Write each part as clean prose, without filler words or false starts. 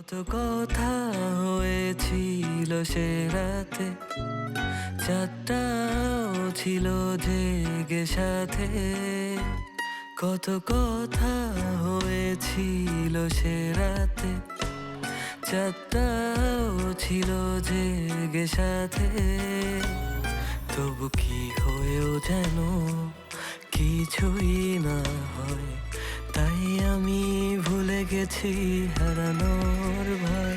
কত কথা হয়েছিল সে রাতে, চারটাও ছিল জেগে সাথে। কত কথা হয়েছিল সে রাতে, চারটাও ছিল জেগে সাথে। তবু কি হয়েও যেন কিছুই না হয়, তাই আমি ভুলে গেছি হারানোর ভয়।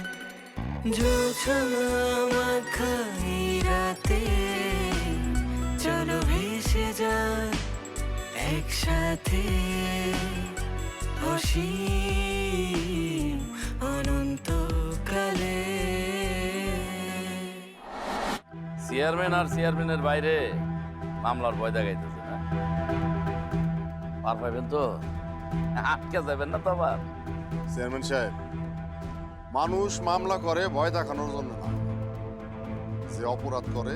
জোছনা মাখাই রাতে, চলো ভেসে যায় একসাথে, অসীম অনন্তকালে। চেয়ারম্যান আর চেয়ারম্যানের বাইরে মামলার ভয় দেখাইতেছে না, পার পাইবেন তো? আটকে যাবেন না তো আবার? চেয়ারম্যান সাহেব, মানুষ মামলা করে ভয় দেখানোর জন্য না, যে অপরাধ করে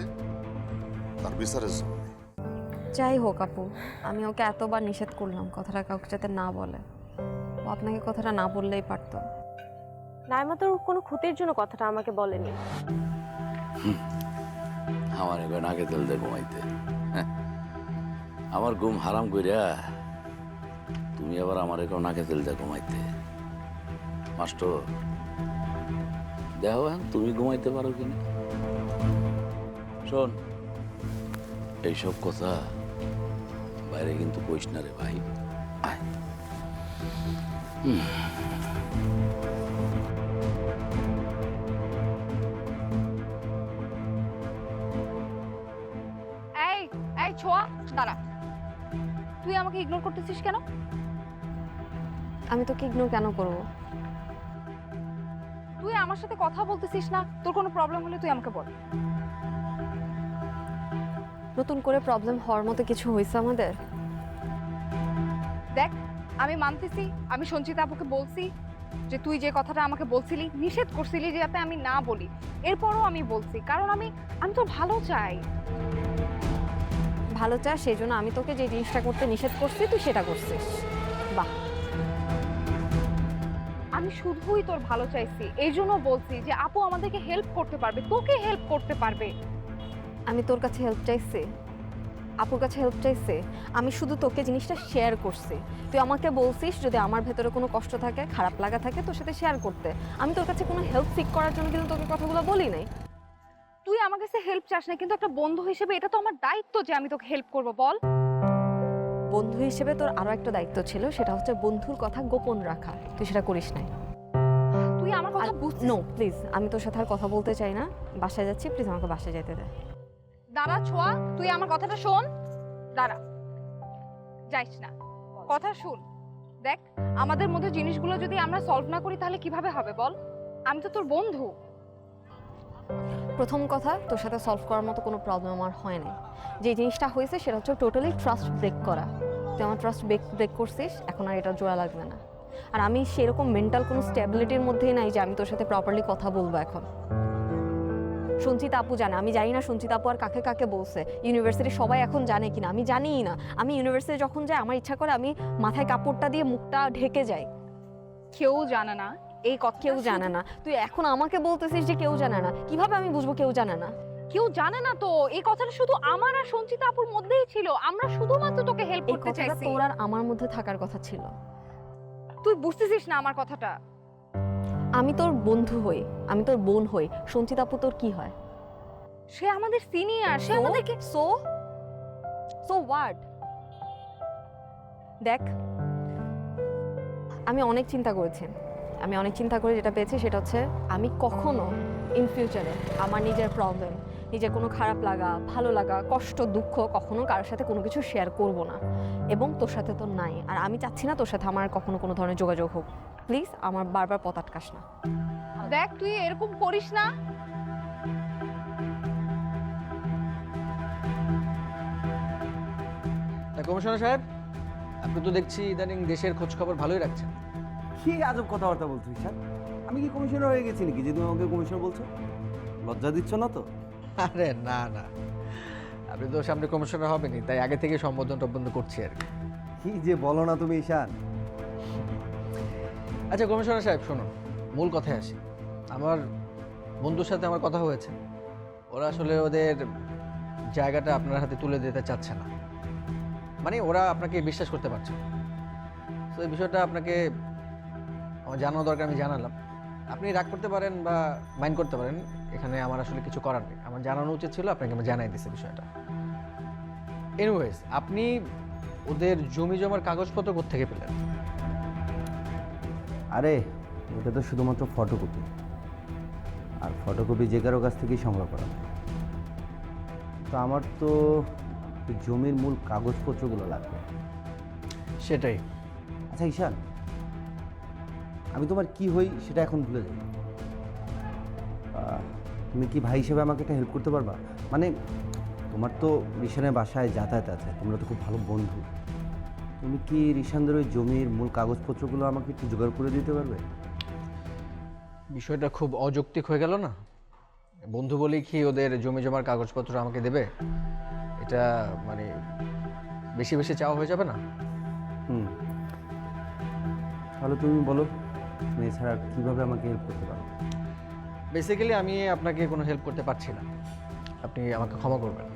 তার বিচারের জন্য। যাই হোক আপু, আমি ওকে এতবার নিষেধ করলাম কথাটা কাউকে যাতে না বলে। ও আপনাকে কথাটা না বললেই পারতো। নাইমা তোর কোনো ক্ষতির জন্য কথাটা আমাকে বলেনি। আমার এবার নাকে তেল দিয়ে ঘুমাইতে, আমার ঘুম হারাম কইরা তুমি আবার আমার এবার নাকে তেল দিয়ে ঘুমাইতে। মাস্টার দেখো তুমি ঘুমাইতে পারো কিনা। শোন, এইসব কথা বাইরে কিন্তু কইস না রে ভাই। আয়। এই এই ছোঁয়া, দাঁড়া। তুই আমাকে ইগনোর করতেছিস কেন? আমি তোকে ইগনোর কেন করব? তুই আমার সাথে কথা বলতেছিস না, তোর কোনো প্রবলেম হলে তুই আমাকে বল। নতুন করে প্রবলেম হওয়ার মতো কিছু হয়েছে আমাদের? দেখ, আমি মানতেছি, আমি সঞ্চিতা আপুকে বলছি যে তুই যে কথাটা আমাকে বলছিলি, নিষেধ করছিলি যে যাতে আমি না বলি, এরপরও আমি বলছি, কারণ আমি তোর ভালো চাই। ভালো চা, সেই জন্য আমি তোকে যে জিনিসটা করতে নিষেধ করছি তুই সেটা করছিস। বাহ, আমি শুধুই তোর ভালো চাইছি, এই জন্য বলছি যে আপু আমাদেরকে হেল্প করতে পারবে, তোকে হেল্প করতে পারবে। আমি তোর কাছে হেল্প চাইছি? আপুর কাছে হেল্প চাইছি? আমি শুধু তোকে জিনিসটা শেয়ার করছি। তুই আমাকে বলছিস যদি আমার ভেতরে কোনো কষ্ট থাকে, খারাপ লাগা থাকে, তোর সাথে শেয়ার করতে। আমি তোর কাছে কোনো হেল্প সিক করার জন্য কিন্তু তোকে কথাগুলো বলি নাই। তুই আমার কাছে হেল্প চাস না, কিন্তু একটা বন্ধু হিসেবে এটা তো আমার দায়িত্ব যে আমি তোকে হেল্প করব। বল। বন্ধু হিসেবে তোর আরো একটা দায়িত্ব ছিল, সেটা হচ্ছে বন্ধুর কথা গোপন রাখা। তুই সেটা করিস নাই। তুই আমার কথা বুঝছিস? নো প্লিজ, আমি তোর সাথে আর কথা বলতে চাই না। বাসায় যাচ্ছি, প্লিজ আমাকে বাসায় যেতে দে। দাঁড়া ছোঁয়া, তুই আমার কথাটা শোন। দাঁড়া, যাইস না, কথা শুন। দেখ, আমাদের মধ্যে জিনিসগুলো যদি আমরা সলভ না করি তাহলে কিভাবে হবে বল? আমি তো তোর বন্ধু। প্রথম কথা, তোর সাথে সলভ করার মতো কোনো প্রবলেম আমার হয় নাই। যে জিনিসটা হয়েছে সেটা হচ্ছে টোটালি ট্রাস্ট ব্রেক করা। তুই আমার ট্রাস্ট ব্রেক করছিস, এখন আর এটা জোড়া লাগবে না। আর আমি সেরকম মেন্টাল কোনো স্টেবিলিটির মধ্যেই নাই যে আমি তোর সাথে প্রপারলি কথা বলবো এখন। সঞ্চিতা আপু জানে, আমি জানি না সঞ্চিতা আপু আর কাকে কাকে বলছে। ইউনিভার্সিটি সবাই এখন জানে কিনা আমি জানিই না। আমি ইউনিভার্সিটি যখন যাই আমার ইচ্ছা করে আমি মাথায় কাপড়টা দিয়ে মুখটা ঢেকে যাই। কেউ জানে না এই কথা, কেউ জানে না? তুই এখন আমাকে বলতেছিস যে কেউ জানে না? কিভাবে আমি বুঝবো কেউ জানে না? কেউ জানে না তো। এই কথাটা শুধু আমার আর সঞ্চিতা আপুর মধ্যেই ছিল। আমরা শুধুমাত্র তোকে হেল্প এই করতে কথাটা চাইছি। তোর আর আমার মধ্যে থাকার কথা ছিল। তুই বুঝতেছিস না আমার কথাটা। আমি তোর বন্ধু হই, আমি তোর বোন হই, সঞ্চিতা আপু তোর কি হয়? সে আমাদের সিনিয়র, সে আমাদেরকে সো হোয়াট? দেখ, আমি অনেক চিন্তা করেছি। আমি অনেক চিন্তা করে যেটা পেয়েছি সেটা হচ্ছে আমি কখনো ইন ফিউচারে আমার নিজের প্রবলেম, নিজের কোনো খারাপ লাগা, ভালো লাগা, কষ্ট, দুঃখ কখনো কারোর সাথে কোনো কিছু শেয়ার করব না। এবং তোর সাথে তো নাই, আর আমি চাচ্ছি না তোর সাথে আমার কখনো কোনো ধরনের যোগাযোগ হোক। প্লিজ আমার বারবার পথ আটকাস না। দেখ, তুই এরকম করিস না। কমিশনার সাহেব, আপনি তো দেখছি ইদানিং দেশের খোঁজ খবর ভালোই রাখছেন। কি আজব কথাবার্তা বলছো ঈশান? আমি কি কমিশনার হয়ে গেছি নাকি যে তুমি আমাকে কমিশনার বলছো? লজ্জা দিচ্ছ না তো? আরে না না, আপনি তো সামনে কমিশনার হবেনই, তাই আগে থেকে সম্বোধন টম্বোধন করছি আর কি। কি যে বলো না তুমি ঈশান। আচ্ছা কমিশনার সাহেব শুনুন, মূল কথায় আসি। আমার বন্ধুর সাথে আমার কথা হয়েছে, ওরা আসলে ওদের জায়গাটা আপনার হাতে তুলে দিতে চাচ্ছে না, মানে ওরা আপনাকে বিশ্বাস করতে পারছে না। তো এই বিষয়টা আপনাকে আমার জানানো দরকার, আমি জানালাম। আপনি রাগ করতে পারেন বা মাইন্ড করতে পারেন, এখানে আমার আসলে কিছু করার নেই। আমার জানানো উচিত ছিল, আপনাকে আমি জানাই দিচ্ছি বিষয়টা। এনিওয়েজ, আপনি ওদের জমি জমার কাগজপত্র কোত্থেকে পেলেন? আরে এটা তো শুধুমাত্র ফটোকপি, আর ফটোকপি যে কারো কাছ থেকেই সংগ্রহ করা হয়। তো আমার তো ওই জমির মূল কাগজপত্রগুলো লাগবে। সেটাই। আচ্ছা ঈশান, আমি তোমার কি হই সেটা এখন ভুলে যাই। তুমি কি ভাই হিসেবে আমাকে একটা হেল্প করতে পারবা? মানে তোমার তো রিশানের বাসায় যাতায়াত আছে, তোমরা তো খুব ভালো বন্ধু। তুমি কি রিশানদের ওই জমির মূল কাগজপত্রগুলো আমাকে একটু জোগাড় করে দিতে পারবে? বিষয়টা খুব অযৌক্তিক হয়ে গেল না? বন্ধু বলেই কি ওদের জমি জমার কাগজপত্র আমাকে দেবে? এটা মানে বেশি বেশি চাওয়া হয়ে যাবে না? তাহলে তুমি বলো, তুমি এছাড়া কীভাবে আমাকে হেল্প করতে পারো? বেসিক্যালি আমি আপনাকে কোনো হেল্প করতে পারছি না, আপনি আমাকে ক্ষমা করবেন।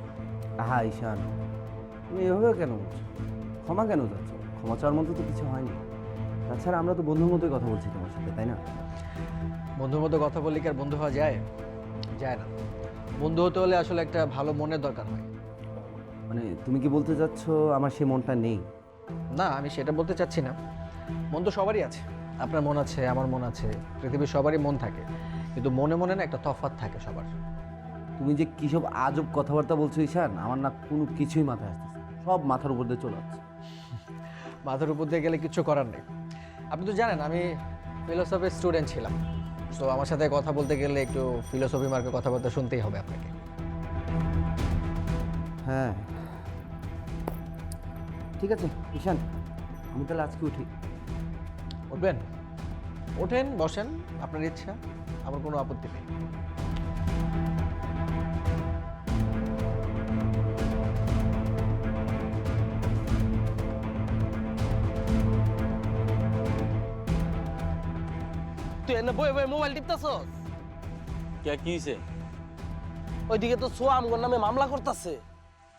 হ্যাঁ ঈশান, তুমি এভাবে কেন বলছো? ক্ষমা কেন চাচ্ছ? ক্ষমা চাওয়ার মতো তো কিছু হয়নি। তাছাড়া আমরা তো বন্ধুর মতোই কথা বলছি তোমার সাথে, তাই না? বন্ধুর মতো কথা বললে কি আর বন্ধু হওয়া যায়? যায় না। বন্ধু হতে হলে আসলে একটা ভালো মনের দরকার হয়। মানে তুমি কি বলতে চাচ্ছ আমার সেই মনটা নেই? না, আমি সেটা বলতে চাচ্ছি না। মন তো সবারই আছে, আপনার মন আছে, আমার মন আছে, পৃথিবীর সবারই মন থাকে, কিন্তু মনে মনে না একটা তফাৎ থাকে সবার। তুমি যে কী সব আজব কথাবার্তা বলছো ঈশান, আমার না কোনো কিছুই মাথায় আসতেছে, সব মাথার উপর দিয়ে চলে আসছে। মাথার উপর দিয়ে গেলে কিছু করার নেই। আপনি তো জানেন আমি ফিলোসফির স্টুডেন্ট ছিলাম, তো আমার সাথে কথা বলতে গেলে একটু ফিলোসফি মার্কের কথাবার্তা শুনতেই হবে আপনাকে। হ্যাঁ ঠিক আছে ঈশান, আমি তাহলে আজকে উঠি। উঠবেন? ওঠেন, বসেন, আপনার ইচ্ছা, আমার কোনো আপত্তি নেই। তুই এনে বই বই মোবাইল টিপতাছস? কে কি হইছে? ওইদিকে তো সোয়া আমগর নামে মামলা করতেছে।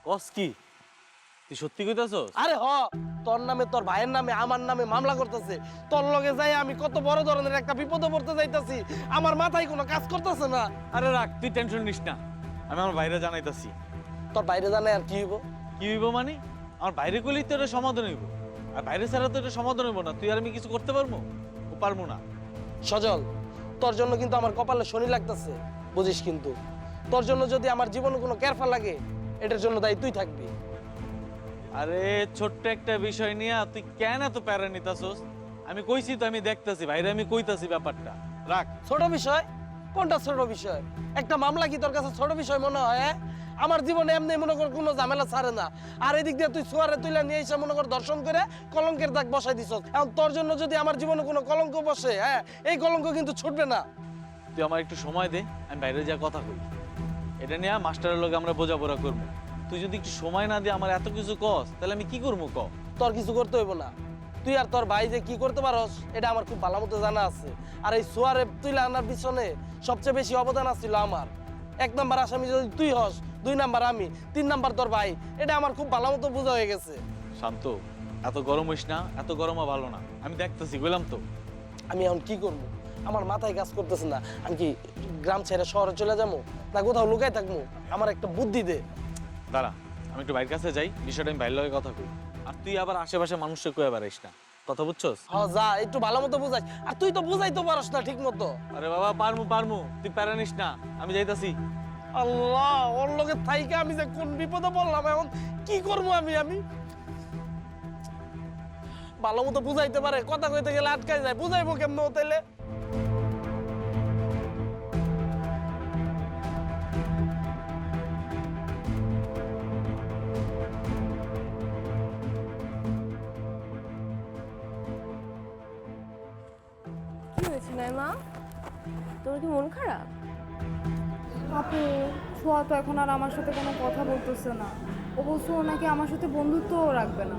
কস কি? তুই সত্যি কইতাছস? আরে হ, তোর নামে, তোর ভাইয়ের নামে, আমার নামে মামলা করতেছে। তোর লগে যাই আমি কত বড় ধরনের একটা বিপদে পড়তে যাইতাছি, আমার মাথায় কোনো কাজ করতেছে না। আরে রাখ, তুই টেনশন নিস না, আমি আমার বাইরে জানাইতাছি। তোর বাইরে জানাই আর কি হইব? কি হইব মানে? আমার বাইরে কইলেই তো এটা সমাধান হইব, আর বাইরে ছাড়া তো এটা সমাধান হইব না। তুই আর আমি কিছু করতে পারবো? ও পারবো না। সজল, তোর জন্য কিন্তু আমার কপালে শনি লাগতেছে, বুঝিস? কিন্তু তোর জন্য যদি আমার জীবনে কোনো কেরফা লাগে, এটার জন্য দায়ী তুই থাকবি। আরে ছোট্ট একটা বিষয় নিয়ে তুই কেন এত প্যারা নিতাছস? আমি কইছি তো, আমি দেখতাছি বাইরে, আমি কইতাছি ব্যাপারটা। রাখ। ছোট বিষয়? কোনটা ছোট বিষয়? একটা মামলা কি তোর কাছে ছোট বিষয় মনে হয়? হ্যাঁ? আমার জীবনে এমনি মনে কর কোনো ঝামেলা ছাড়ে না, আর এদিক দিয়ে তুই সোয়ারে তুইলা নিয়ে এসে মনে কর দর্শন করে কলঙ্কের দাগ বসাই দিছস। এখন তোর জন্য যদি আমার জীবনে কোনো কলঙ্ক বসে, হ্যাঁ, এই কলঙ্ক কিন্তু ছুটবে না। তুই আমার একটু সময় দে, আমি বাইরে যা কথা কই। এটা নিয়ে মাস্টারের লগে আমরা বোঝাপড়া করবো। তুই যদি একটু সময় না দিয়ে আমার এত কিছু কস, তাহলে আমি কি করবো ক? তোর কিছু করতে হইব না, তুই আর তোর ভাই যে কি করতে পারস এটা আমার খুব ভালো মতো জানা আছে। আর এই সোয়ারে তুইলা আনার পিছনে সবচেয়ে বেশি অবদান আছিল আমার। 1 নাম্বার আসামি যদি তুই হস, 2 নাম্বার আমি, 3 নাম্বার তোর ভাই। এটা আমার খুব ভালো মতো বোঝা হয়ে গেছে। শান্ত, এত গরম হইস না, এত গরমও ভালো না। আমি দেখতেছি, বললাম তো। আমি এখন কি করব? আমার মাথায় কাজ করতেছে না। আমি কি গ্রাম ছেড়ে শহরে চলে যাবো, না কোথাও লুকাই থাকবো? আমার একটা বুদ্ধি দে। দাঁড়া, আমি একটু বাইরের কাছে যাই, বিষয়টা আমি বাইরের লগে কথা কই। আর তুই আবার আশেপাশে মানুষকে কয়ে বেড়াইস না, কথা বুঝছস? হ্যাঁ যা, একটু ভালো মতো বুঝাই। আর তুই তো বুঝাই তো পারস না ঠিক মতো। আরে বাবা, পারমু, তুই প্যারা নিস না, আমি যাইতাছি। আল্লাহ, ওর লগে থাইকা আমি যে কোন বিপদে পড়লাম, এখন কি করবো আমি ভালো মতো বুঝাইতে পারে, কথা কইতে গেলে আটকাই যায়। বুঝাইবো কেমন তাইলে? কি হয়েছে নাইমা? তোর কি মন খারাপ? আপু, ছোঁয়া তো এখন আর আমার সাথে কোনো কথা বলতেছে না। ও বলছে ও নাকি আমার সাথে বন্ধুত্বও রাখবে না।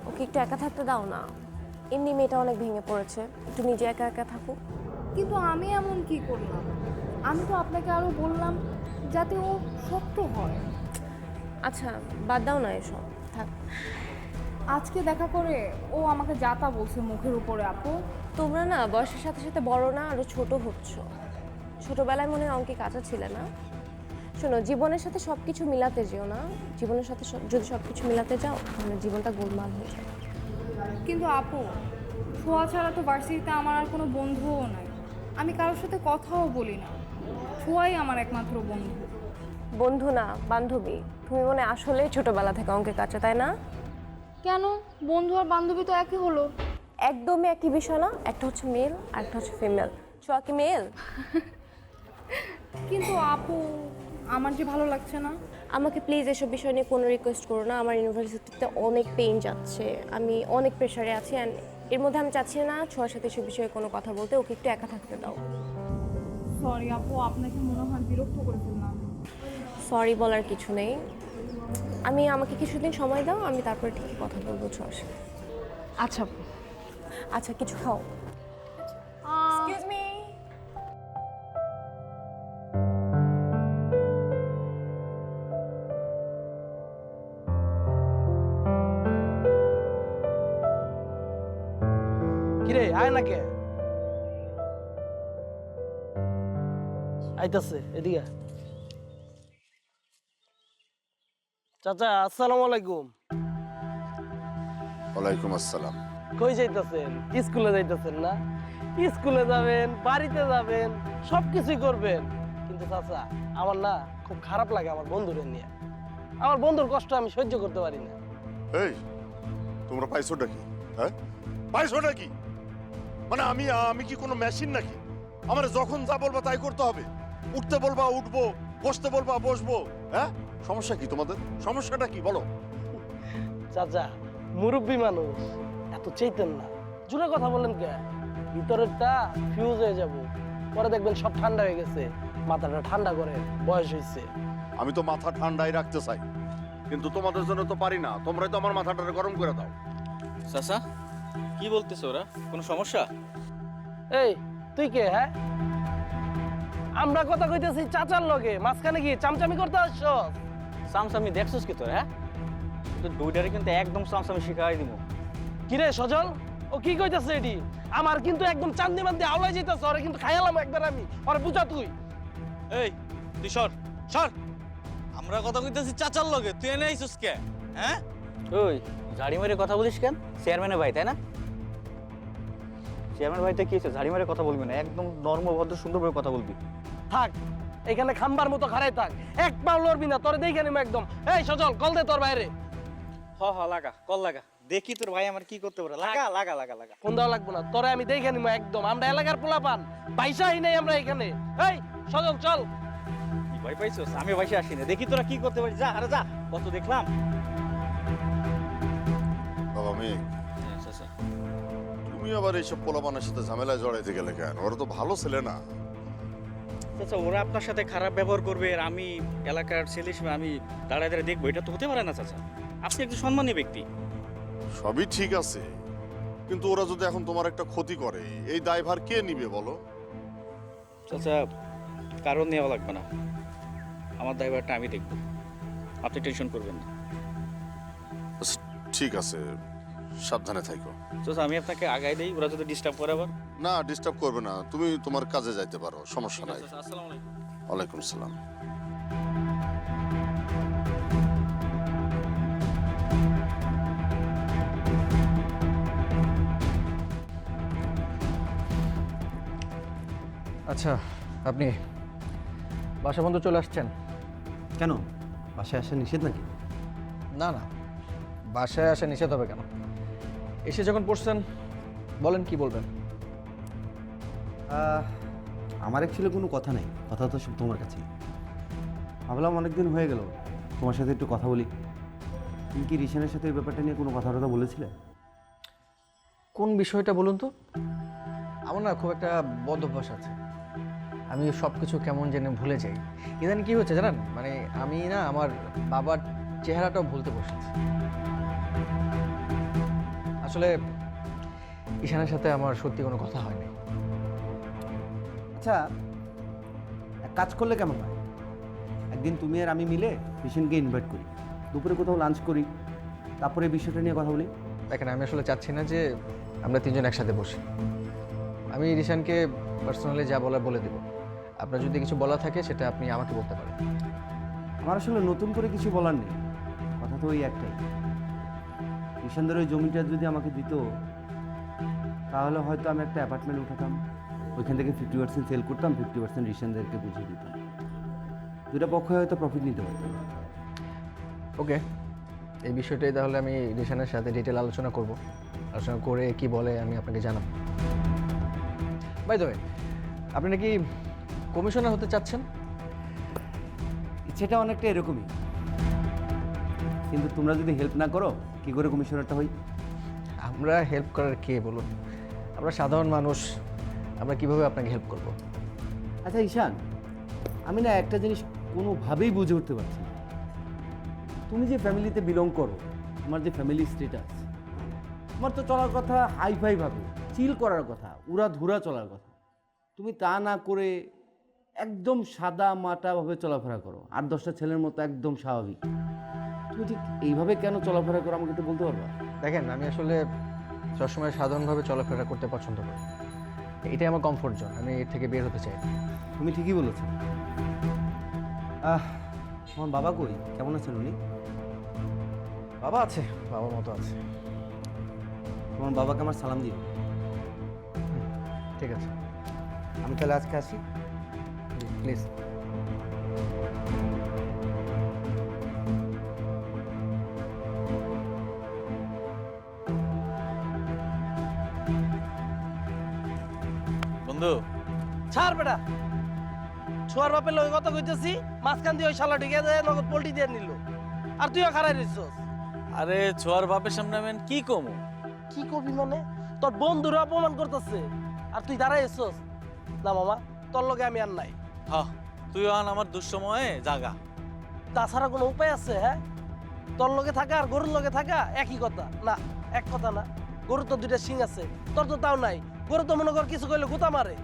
ওকে একটু একা থাকতে দাও না। এমনি মেয়েটা অনেক ভেঙে পড়েছে, একটু নিজে একা একা থাকুক। কিন্তু আমি এমন কি করলাম? আমি তো আপনাকে আরো বললাম যাতে ও শক্ত হয়। আচ্ছা বাদ দাও না এসব, থাক। আজকে দেখা করে ও আমাকে যাতা বলছে মুখের উপরে। আপু, তোমরা না বয়সের সাথে সাথে বড় না, আরো ছোট হচ্ছ। ছোটবেলায় মনে হয় অঙ্কে কাঁচা ছিলে না। শোনো, জীবনের সাথে সব কিছু মিলাতে যেও না। জীবনের সাথে যদি সব কিছু মিলাতে যাও তাহলে জীবনটা গোলমাল হয়ে যায়। কিন্তু আপু, ছোঁয়া ছাড়া তো ভার্সিটিতে আমার আর কোনো বন্ধুও নাই। আমি কারোর সাথে কথাও বলি না। ছোঁয়াই আমার একমাত্র বন্ধু। বন্ধু না, বান্ধবী। তুমি মনে হয় আসলেই ছোটবেলা থেকে অঙ্কে কাঁচা, তাই না? কেন, বন্ধু আর বান্ধবী তো একই হলো। একদমই একই বিষয় না, একটা হচ্ছে মেল আর একটা হচ্ছে ফিমেল। ছোঁয়া কি মেল? কিন্তু আপু, আমার যে ভালো লাগছে না। আমাকে প্লিজ এসব বিষয় নিয়ে কোনো রিকোয়েস্ট করো না। আমার ইউনিভার্সিটিতে অনেক পেইন যাচ্ছে, আমি অনেক প্রেশারে আছি, অ্যান্ড এর মধ্যে আমি চাচ্ছি না ছোঁয়ার সাথে এসব বিষয়ে কোনো কথা বলতে। ওকে একটু একা থাকতে দাও। সরি আপু, আপনাকে মনে হয় বিরক্ত করে ফেললাম। সরি বলার কিছু নেই। আমাকে কিছুদিন সময় দাও, আমি তারপরে ঠিকই কথা বলবো ছোঁয়ার সাথে। আচ্ছা আচ্ছা, কিছু খাও। Excuse me. কিরে আয় না কে? আইতাছে এদিকে। চাচা আসসালামু আলাইকুম। ওয়ালাইকুম আসসালাম। কই যাইতাছেন? স্কুলে যাইতাছেন না? স্কুলে যাবেন, বাড়িতে যাবেন, সবকিছুই করবেন, কিন্তু চাচা আমার না খুব খারাপ লাগে আমার বন্ধুদের নিয়ে। আমার বন্ধুর কষ্ট আমি সহ্য করতে পারি না। এই, তোমরা পাইছোটা কি? হ্যাঁ, পাইছোটা কি? মানে আমি কি কোনো মেশিন নাকি? আমার যখন যা বলবা তাই করতে হবে? উঠতে বলবা উঠবো, বসতে বলবা বসবো। হ্যাঁ, সমস্যা কি তোমাদের? সমস্যাটা কি বলো? চাচা মুরব্বী মানুষ, এত চেতেন না। জোরে কথা বলেন কে? ভিতরেরটা ফিউজ হয়ে যাব, পরে দেখবেন সব ঠান্ডা হয়ে গেছে। মাথাটা ঠান্ডা করে, বয়স হয়েছে। আমি তো মাথা ঠান্ডাই রাখতে চাই, কিন্তু তোমাদের জন্য তো পারি না। তোমরাই তো আমার মাথাটা গরম করে দাও। চাচা কি বলতেছো? ওরা কোনো সমস্যা? এই তুই কে? হ্যাঁ, আমরা কথা কইতেছি চাচার লগে, মাঝখানে কি চামচামি করতে আসছো? সামসামি দেখছস কি তোর? হ্যাঁ, তো দুইটারে কিন্তু একদম সামসামি শিখাই দিব। কিরে সজল, ও কি কইতাছে এডি? আমার কিন্তু একদম চান্দি মান্দি আওলাই যাইতাছে। ওরে কিন্তু খাইলাম একবার আমি। ওরে বুঝা তুই। এই তুই সর সর, আমরা কথা কইতেছি চাচার লগে, তুই এনে আইছস কে? হ্যাঁ, ওই ঝাড়ি মেরে কথা বলিস কেন? চেয়ারম্যানের ভাই তাই না? চেয়ারম্যান ভাই তো কি হয়েছে? ঝাড়ি মেরে কথা বলবি না, একদম নর্ম ভদ্র সুন্দরভাবে কথা বলবি। থাক এখানে খাম্বার মতো খাড়াই থাক, এক পাও লড়বি না। তোরে দেখে নিম একদম। এই সজল, কল দে তোর বাইরে। হ লাগা, কল লাগা, দেখি তোর ভাই আমার কি করতে পারে। লাগা লাগা লাগা লাগা। ফোন দেওয়া লাগবে না, তোরে আমি দেখে নিম একদম। আমরা এলাকার পোলাপান, পয়সাই নাই আমরা এখানে। এই সজল চল। কি ভয় পাইছস? আমি ভাইসে আসি না, দেখি তোরা কি করতে পারিস। যা আরে যা, কত দেখলাম। বাবা মেয়ে, তুমি আবার এইসব পোলাপানের সাথে ঝামেলায় জড়াইতে গেলে কেন? ওরা তো ভালো ছেলে না। আচ্ছা, ওরা আপনার সাথে খারাপ ব্যবহার করবে আর আমি এলাকার ছেলে হিসেবে আমি দাঁড়ায় দাঁড়ায় দেখবো, এটা তো হতে পারে না চাচা। আপনি একটু সম্মানীয় ব্যক্তি। সবই ঠিক আছে, কিন্তু ওরা যদি এখন তোমার একটা ক্ষতি করে, এই দায়ভার কে নিবে বলো? চাচা কারণ নেওয়া লাগবে না, আমার ড্রাইভারটা আমি দেখবো, আপনি টেনশন করবেন না। ঠিক আছে, সাবধানে থাকো। চাচা আমি আপনাকে আগাই দেই, ওরা যদি ডিস্টার্ব করে আবার। না, ডিস্টার্ব করবে না, তুমি তোমার কাজে যাইতে পারো, সমস্যা নাই। আসসালামু আলাইকুম। ওয়ালাইকুম সালাম। আচ্ছা, আপনি বাসা বন্ধ চলে আসছেন কেন? বাসায় আসা নিষেধ নাকি? না না, বাসায় আসা নিষেধ হবে কেন? এসে যখন পড়ছেন বলেন কি বলবেন। আমার অ্যাকচুয়ালি কোনো কথা নেই, কথা তো সব তোমার কাছে। ভাবলাম অনেকদিন হয়ে গেল, তোমার সাথে একটু কথা বলি। তুমি কি রিশানের সাথে এই ব্যাপারটা নিয়ে কোনো কথা বলেছিলে? কোন বিষয়টা বলুন তো? আমার না খুব একটা বদ অভ্যাস আছে, আমি সব কিছু কেমন জেনে ভুলে যাই। ইদানিং কি হচ্ছে জানেন, মানে আমি না আমার বাবার চেহারাটাও ভুলতে বসেছি। আসলে ঈশানের সাথে আমার সত্যি কোনো কথা হয়নি। আচ্ছা, এক কাজ করলে কেমন হয়? একদিন তুমি আর আমি মিলে রিশানকে ইনভাইট করি, দুপুরে কোথাও লাঞ্চ করি, তারপরে এই বিষয়টা নিয়ে কথা বলি। দেখেন, আমি আসলে চাচ্ছি না যে আমরা তিনজন একসাথে বসি। আমি রিশানকে পার্সোনালি যা বলার বলে দেবো। আপনার যদি কিছু বলা থাকে সেটা আপনি আমাকে বলতে পারেন। আমার আসলে নতুন করে কিছু বলার নেই, কথা তো ওই একটাই। রিশানদের ওই জমিটা যদি আমাকে দিত, তাহলে হয়তো আমি একটা অ্যাপার্টমেন্ট উঠাতাম, ওইখান থেকে 50% সেল করতাম, 50% রিশানদেরকে বুঝিয়ে দিতাম। দুটা পক্ষে হয়তো প্রফিট নিতে পারতাম। ওকে, এই বিষয়টাই তাহলে আমি রিশানের সাথে ডিটেল আলোচনা করব। আলোচনা করে কি বলে আমি আপনাকে জানাবো। বাই দ্য ওয়ে, আপনি নাকি কমিশনার হতে চাচ্ছেন? ইচ্ছেটা অনেকটা এরকমই, কিন্তু তোমরা যদি হেল্প না করো কি করে কমিশনারটা হই? আমরা হেল্প করার কে বলুন? আমরা সাধারণ মানুষ, আমরা কিভাবে আপনাকে হেল্প করব? আচ্ছা ঈশান, আমি না একটা জিনিস কোনোভাবেই বুঝে উঠতে পারছি না। তুমি যে ফ্যামিলিতে বিলং করো, তোমার যে ফ্যামিলি স্ট্যাটাস, তোমার তো চলার কথা হাইফাই ভাবে, চিল করার কথা, উড়াধুরা চলার কথা। তুমি তা না করে একদম সাদা মাটাভাবে চলাফেরা করো, 8-10টা ছেলের মতো একদম স্বাভাবিক। তুমি ঠিক এইভাবে কেন চলাফেরা করো আমাকে তো বলতে পারবা? দেখেন, আমি আসলে সবসময় সাধারণভাবে চলাফেরা করতে পছন্দ করি। এটাই আমার কমফোর্ট জোন, আমি এর থেকে বের হতে চাই না। তুমি ঠিকই বলেছো। তোমার বাবা কই, কেমন আছেন উনি? বাবা আছে, বাবার মতো আছে। তোমার বাবাকে আমার সালাম দিও। ঠিক আছে, আমি তাহলে আজকে আসি, প্লিজ। বন্ধু, ছাড় বেটা, ছোয়ার বাপের লগে কথা কইতেছি, মাঝখান দিয়ে ওই শালা ঢুকে যায়, নগদ পোল্টি দিয়ে নিল, আর তুইও খারাই রইছস। আরে ছোয়ার বাপের সামনে আমি কি কমু? কি করবি মানে? তোর বন্ধুরা অপমান করতেছে আর তুই দাঁড়াইছস? না মামা, তোর লগে আমি আর নাই। হ্যাঁ, তুইও আন আমার দুঃসময়ে জাগা। তাছাড়া কোনো উপায় আছে? হ্যাঁ, তোর লগে থাকা আর গরুর লগে থাকা একই কথা না? এক কথা না। গরুর তো দুইটা শিং আছে, তোর তো তাও নাই। গরু তো মনে কর কিছু কইলে গুতা মারে।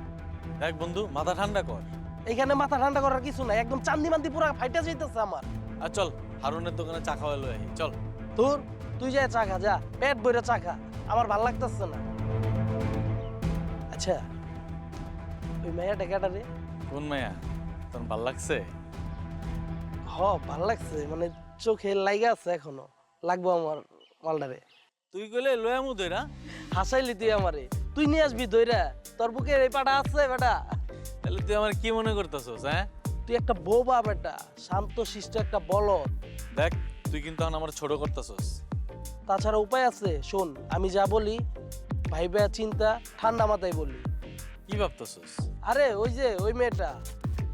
দেখ বন্ধু, মাথা ঠান্ডা কর। এইখানে মাথা ঠান্ডা করার কিছু নাই, একদম চান্দি মান্দি পুরা ফাইটা যাইতেছে আমার। আর চল হারুনের দোকানে চা খাওয়া লই আহি, চল। তোর তুই যা চা খা, যা পেট বইরা চা খা, আমার ভাল লাগতেছে না। আচ্ছা, ওই মেয়েটা কেটা রে? কোন মায়া? তোর ভাল লাগছে? হ, ভাল লাগছে, মানে চোখে লাইগা আছে এখনো, লাগবো আমার মালটারে। তুই কইলে লয়ামু দইরা? হাসাইলি তুই আমারে, তুই নিয়ে আসবি দইরা? তোর বুকে এই পাটা আছে বেটা? তাহলে তুই আমার কি মনে করতেছস? হ্যাঁ, তুই একটা বোবা বেটা, শান্ত শিষ্ট একটা বলদ। দেখ, তুই কিন্তু আমার ছোট করতেছস। তাছাড়া উপায় আছে? শোন, আমি যা বলি ভাইবা চিন্তা ঠান্ডা মাথায় বলি। কি ভাবতেছস? আরে ওই যে ওই মেয়েটা,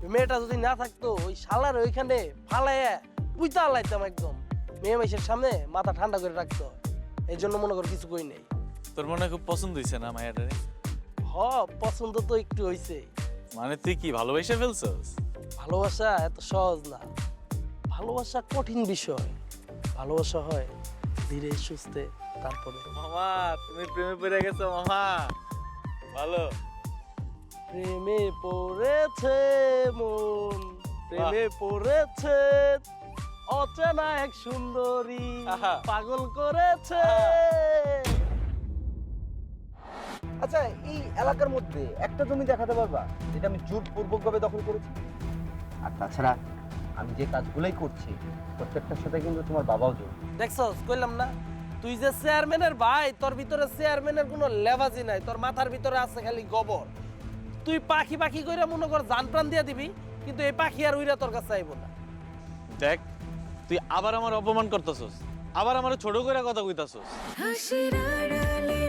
ওই মেয়েটা যদি না থাকতো, ওই শালার ওইখানে ফালাইয়া পুইতা লাইতাম একদম। মেয়ে মাইসের সামনে মাথা ঠান্ডা করে রাখতো, এই জন্য মনে কর কিছু কই নেই। তোর মনে হয় খুব পছন্দ হইছে না মায়াটারে? হ, পছন্দ তো একটু হইছে। মানে তুই কি ভালোবেসে ফেলছস? ভালোবাসা এত সহজ না, ভালোবাসা কঠিন বিষয়। ভালোবাসা হয় ধীরে সুস্থে, তারপরে। মামা, তুমি প্রেমে পড়ে গেছো মামা। ভালো। প্রেমে পড়েছে মন, প্রেমে পড়েছে অচেনা এক সুন্দরী, আহা। পাগল করেছে। আচ্ছা, এই এলাকার মধ্যে একটা জমি দেখাতে পারবা যেটা আমি জোরপূর্বকভাবে দখল করেছি? আর তাছাড়া আমি যে কাজগুলোই করছি প্রত্যেকটার সাথে কিন্তু তোমার বাবাও জড়িত। দেখছস, কইলাম না, তুই যে চেয়ারম্যানের ভাই, তোর ভিতরে চেয়ারম্যানের কোনো লেবাজি নাই, তোর মাথার ভিতরে আছে খালি গোবর। তুই পাখি পাখি কইরা মনে কর জান প্রাণ দিয়া দিবি, কিন্তু এই পাখি আর উইরা তোর কাছে আইব না। দেখ, তুই আবার আমার অপমান করতেছস, আবার আমার ছোট করে কথা কইতাছস। হাসির আড়ালে